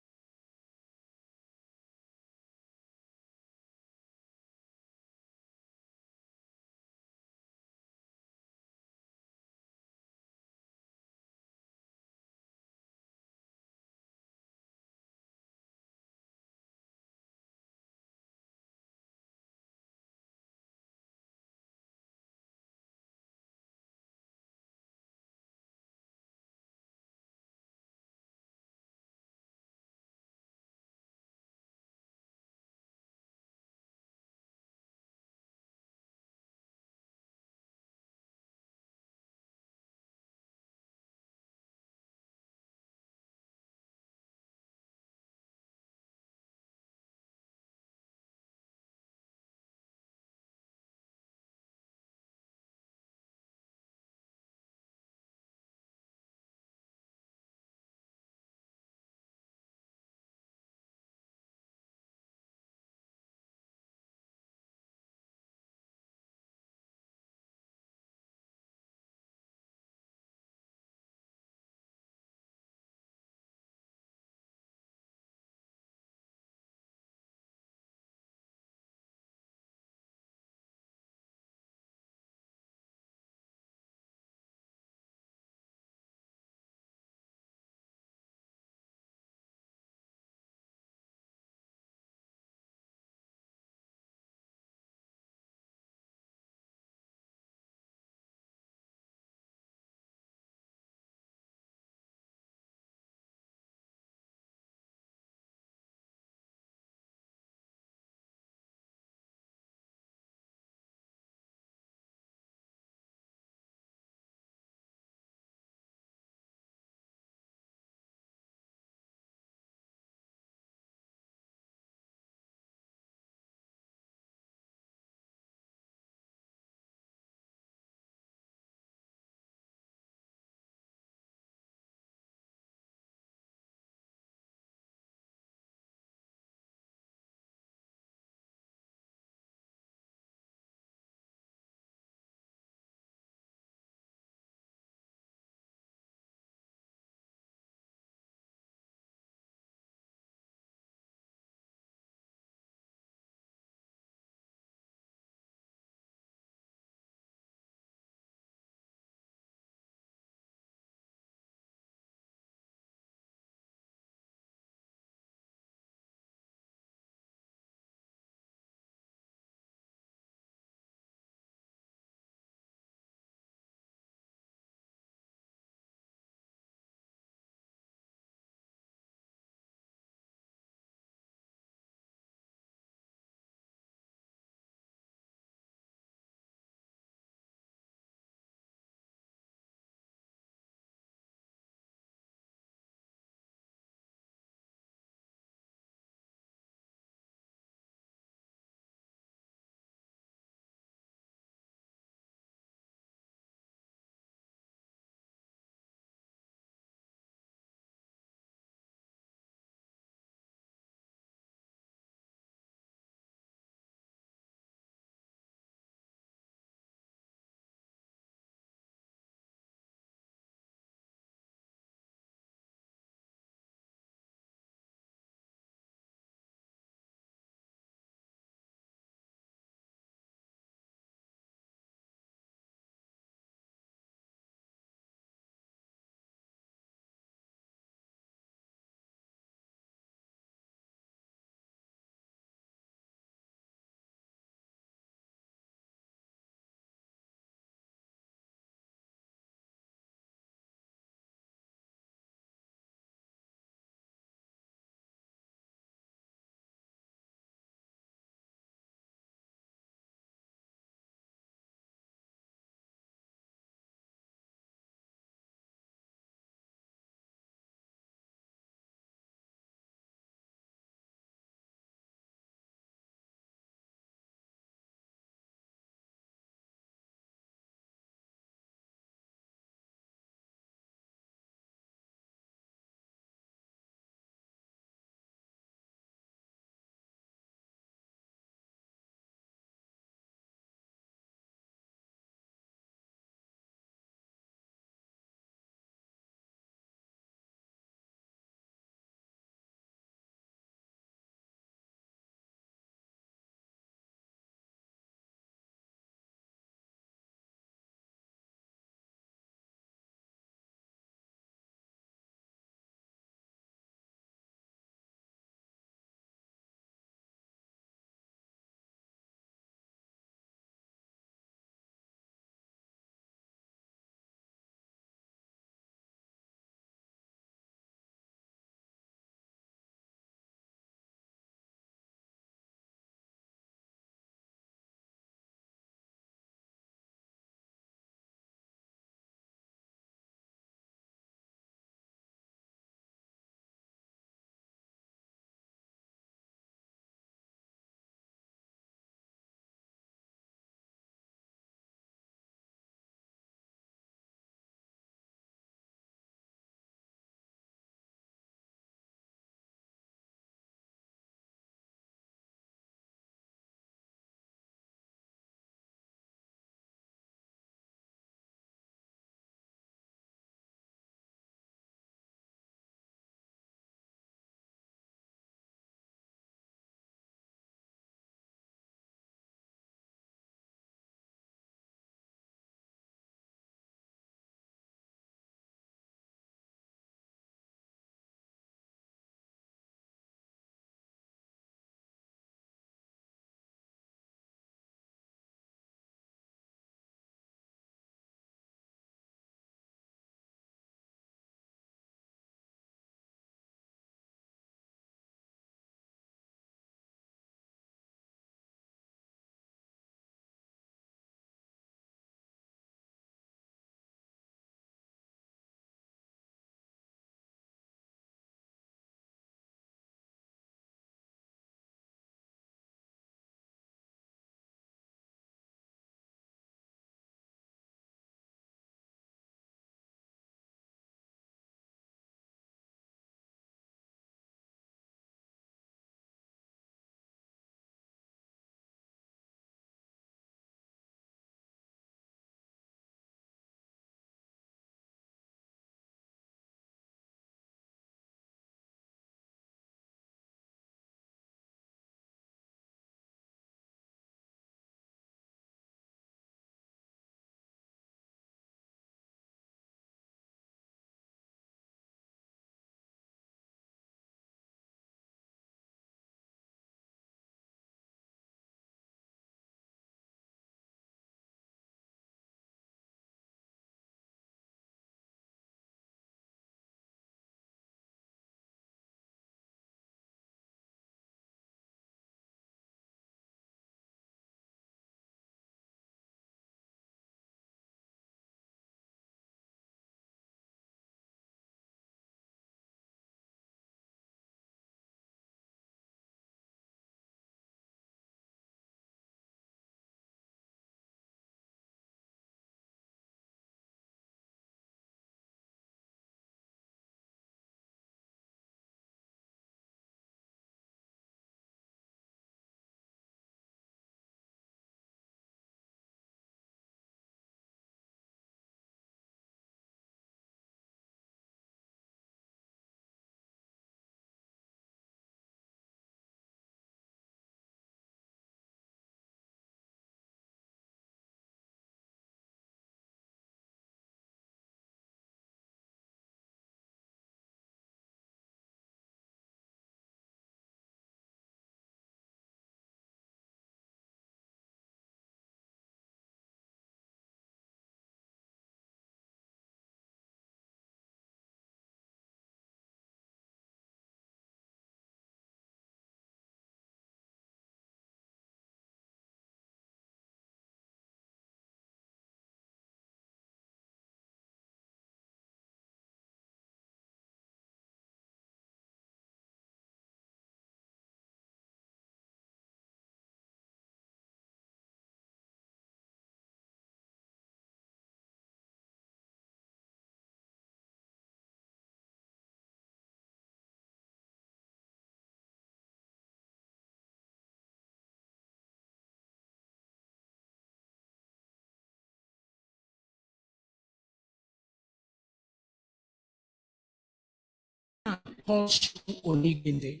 Horseshoe Oniginde.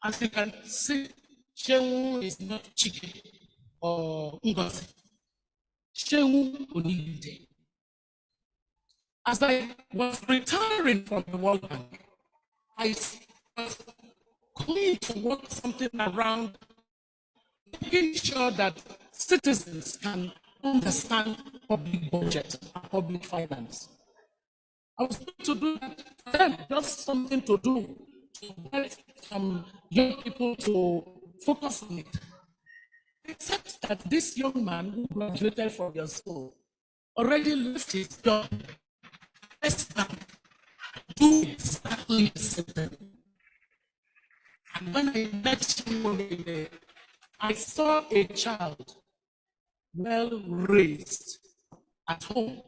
As you can see, Shehu is not chicken or ngozi. Shehu Oniginde. As I was retiring from the World Bank, I was going to work something around making sure that citizens can understand public budget and public finance. I was going to do that for them, just something to do, to get some young people to focus on it. Except that this young man who graduated from your school already left his job. Let's do exactly the same thing. And when I met him one day, I saw a child well raised at home.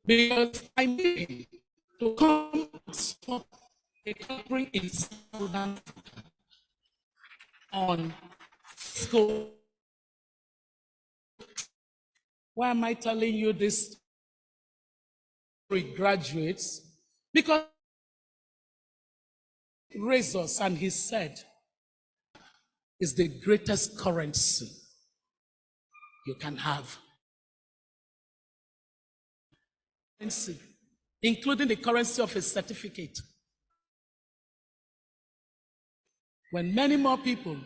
Because I need to come and support a country in Southern on school. Why am I telling you this, graduates? Because he raised us and he said, is the greatest currency you can have. Currency, including the currency of a certificate. When many more people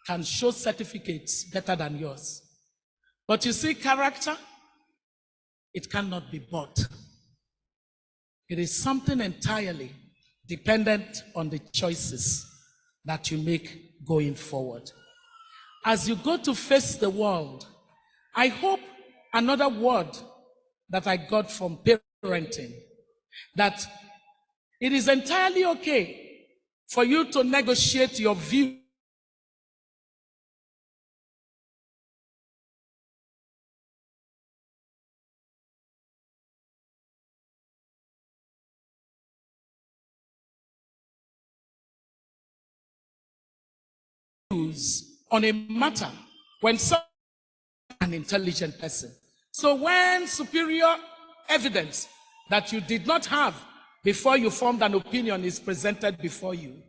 can show certificates better than yours. But you see, character, it cannot be bought. It is something entirely dependent on the choices that you make going forward. As you go to face the world, I hope another word that I got from parenting, that it is entirely okay for you to negotiate your view on a matter when someone is an intelligent person. So when superior evidence that you did not have before you formed an opinion is presented before you,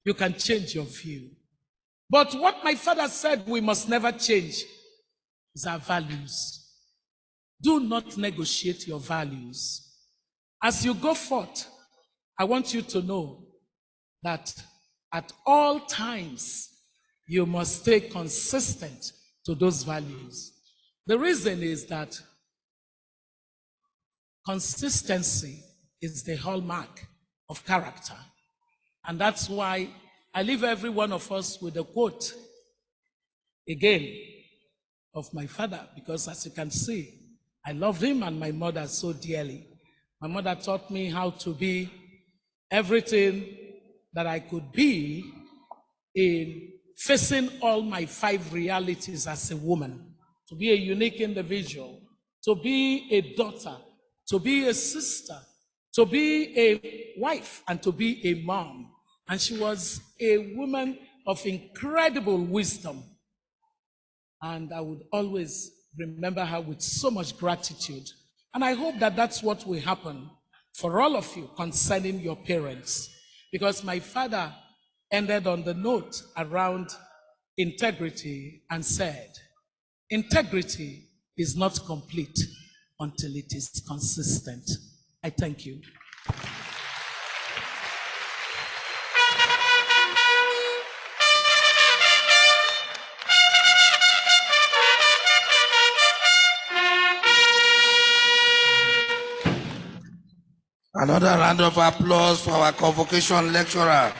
you can change your view. But what my father said we must never change is our values. Do not negotiate your values. As you go forth, I want you to know that at all times, you must stay consistent to those values. The reason is that consistency is the hallmark of character. And that's why I leave every one of us with a quote, again, of my father, because as you can see, I love him and my mother so dearly. My mother taught me how to be everything that I could be in facing all my 5 realities as a woman, to be a unique individual, to be a daughter, to be a sister, to be a wife, and to be a mom. And she was a woman of incredible wisdom. And I would always remember her with so much gratitude. And I hope that that's what will happen for all of you concerning your parents. Because my father ended on the note around integrity and said, integrity is not complete until it is consistent. I thank you. Another round of applause for our convocation lecturer.